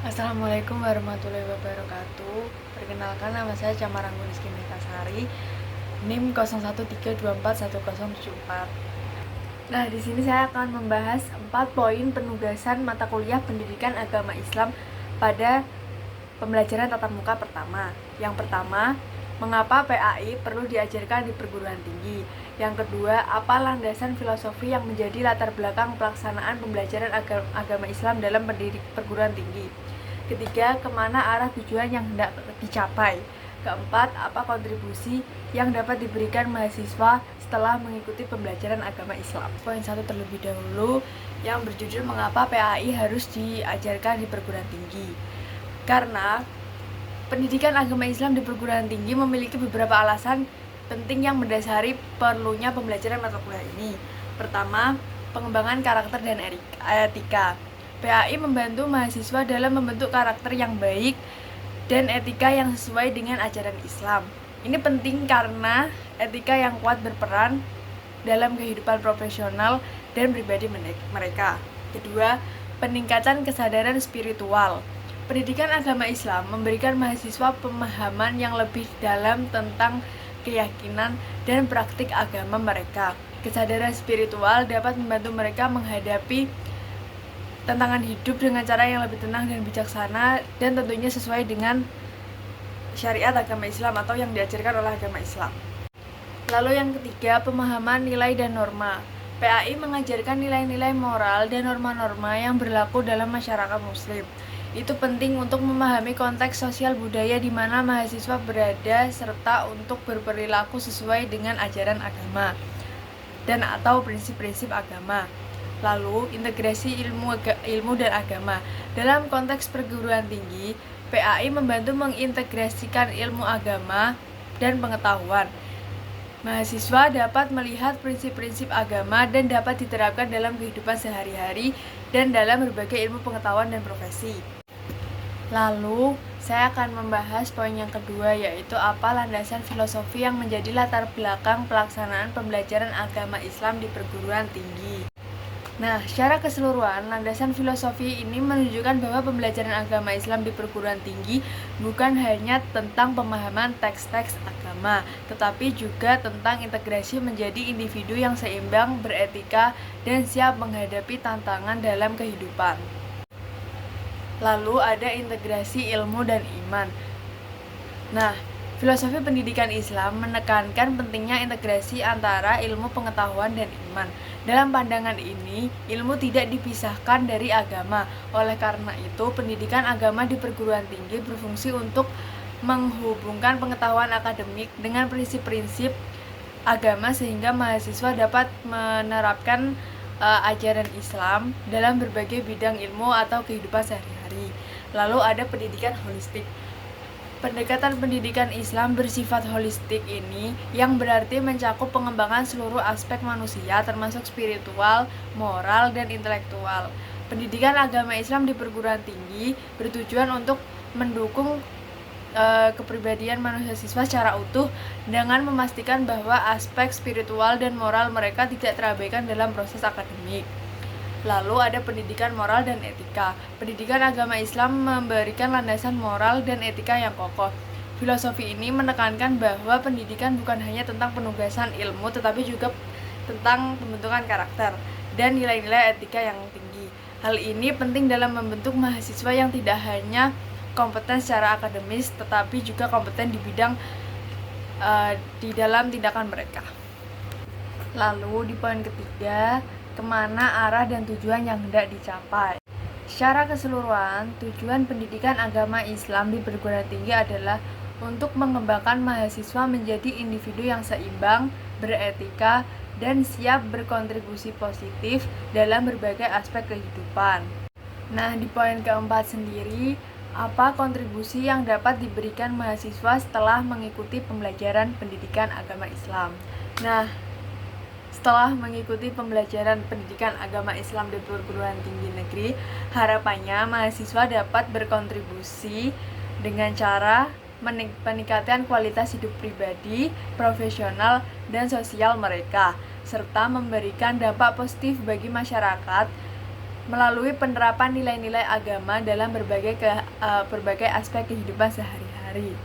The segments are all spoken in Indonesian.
Assalamualaikum warahmatullahi wabarakatuh. Perkenalkan, nama saya Camaranggun Rizky Metasari, NIM 01324104. Nah, di sini saya akan membahas 4 poin penugasan mata kuliah Pendidikan Agama Islam pada pembelajaran tatap muka pertama. Yang pertama, mengapa PAI perlu diajarkan di perguruan tinggi? Yang kedua, apa landasan filosofi yang menjadi latar belakang pelaksanaan pembelajaran agama Islam dalam perguruan tinggi? Ketiga, kemana arah tujuan yang hendak dicapai? Keempat, apa kontribusi yang dapat diberikan mahasiswa setelah mengikuti pembelajaran agama Islam? Poin 1 terlebih dahulu, yang berjudul mengapa PAI harus diajarkan di perguruan tinggi. Karena pendidikan agama Islam di perguruan tinggi memiliki beberapa alasan penting yang mendasari perlunya pembelajaran mata kuliah ini. Pertama, pengembangan karakter dan etika. PAI membantu mahasiswa dalam membentuk karakter yang baik dan etika yang sesuai dengan ajaran Islam. Ini penting karena etika yang kuat berperan dalam kehidupan profesional dan pribadi mereka. Kedua, peningkatan kesadaran spiritual. Pendidikan agama Islam memberikan mahasiswa pemahaman yang lebih dalam tentang keyakinan dan praktik agama mereka. Kesadaran spiritual dapat membantu mereka menghadapi tantangan hidup dengan cara yang lebih tenang dan bijaksana, dan tentunya sesuai dengan syariat agama Islam atau yang diajarkan oleh agama Islam. Lalu yang ketiga, pemahaman nilai dan norma. PAI mengajarkan nilai-nilai moral dan norma-norma yang berlaku dalam masyarakat muslim. Itu penting untuk memahami konteks sosial budaya di mana mahasiswa berada serta untuk berperilaku sesuai dengan ajaran agama dan atau prinsip-prinsip agama. Lalu, integrasi ilmu dan agama. Dalam konteks perguruan tinggi, PAI membantu mengintegrasikan ilmu agama dan pengetahuan. Mahasiswa dapat melihat prinsip-prinsip agama dan dapat diterapkan dalam kehidupan sehari-hari dan dalam berbagai ilmu pengetahuan dan profesi. Lalu, saya akan membahas poin yang kedua, yaitu apa landasan filosofi yang menjadi latar belakang pelaksanaan pembelajaran agama Islam di perguruan tinggi. Nah, secara keseluruhan, landasan filosofi ini menunjukkan bahwa pembelajaran agama Islam di perguruan tinggi bukan hanya tentang pemahaman teks-teks agama, tetapi juga tentang integrasi menjadi individu yang seimbang, beretika, dan siap menghadapi tantangan dalam kehidupan. Lalu ada integrasi ilmu dan iman. Nah, filosofi pendidikan Islam menekankan pentingnya integrasi antara ilmu pengetahuan dan iman. Dalam pandangan ini, ilmu tidak dipisahkan dari agama. Oleh karena itu, pendidikan agama di perguruan tinggi berfungsi untuk menghubungkan pengetahuan akademik dengan prinsip-prinsip agama sehingga mahasiswa dapat menerapkan ajaran Islam dalam berbagai bidang ilmu atau kehidupan sehari-hari. Lalu ada pendidikan holistik. Pendekatan pendidikan Islam bersifat holistik ini yang berarti mencakup pengembangan seluruh aspek manusia termasuk spiritual, moral, dan intelektual. Pendidikan agama Islam di perguruan tinggi bertujuan untuk mendukung kepribadian manusia siswa secara utuh dengan memastikan bahwa aspek spiritual dan moral mereka tidak terabaikan dalam proses akademik. Lalu ada pendidikan moral dan etika. Pendidikan agama Islam memberikan landasan moral dan etika yang kokoh. Filosofi ini menekankan bahwa pendidikan bukan hanya tentang penugasan ilmu, tetapi juga tentang pembentukan karakter dan nilai-nilai etika yang tinggi. Hal ini penting dalam membentuk mahasiswa yang tidak hanya kompeten secara akademis, tetapi juga kompeten di bidang di dalam tindakan mereka. Lalu di poin ketiga, kemana arah dan tujuan yang hendak dicapai. Secara keseluruhan, tujuan pendidikan agama Islam di perguruan tinggi adalah untuk mengembangkan mahasiswa menjadi individu yang seimbang, beretika, dan siap berkontribusi positif dalam berbagai aspek kehidupan. Nah, di poin keempat sendiri, apa kontribusi yang dapat diberikan mahasiswa setelah mengikuti pembelajaran pendidikan agama Islam? Nah, setelah mengikuti pembelajaran pendidikan agama Islam di perguruan tinggi negeri, harapannya mahasiswa dapat berkontribusi dengan cara meningkatkan kualitas hidup pribadi, profesional, dan sosial mereka, serta memberikan dampak positif bagi masyarakat melalui penerapan nilai-nilai agama dalam berbagai aspek kehidupan sehari-hari.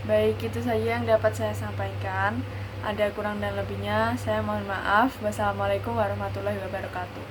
Baik, itu saja yang dapat saya sampaikan. Ada kurang dan lebihnya, saya mohon maaf. Wassalamualaikum warahmatullahi wabarakatuh.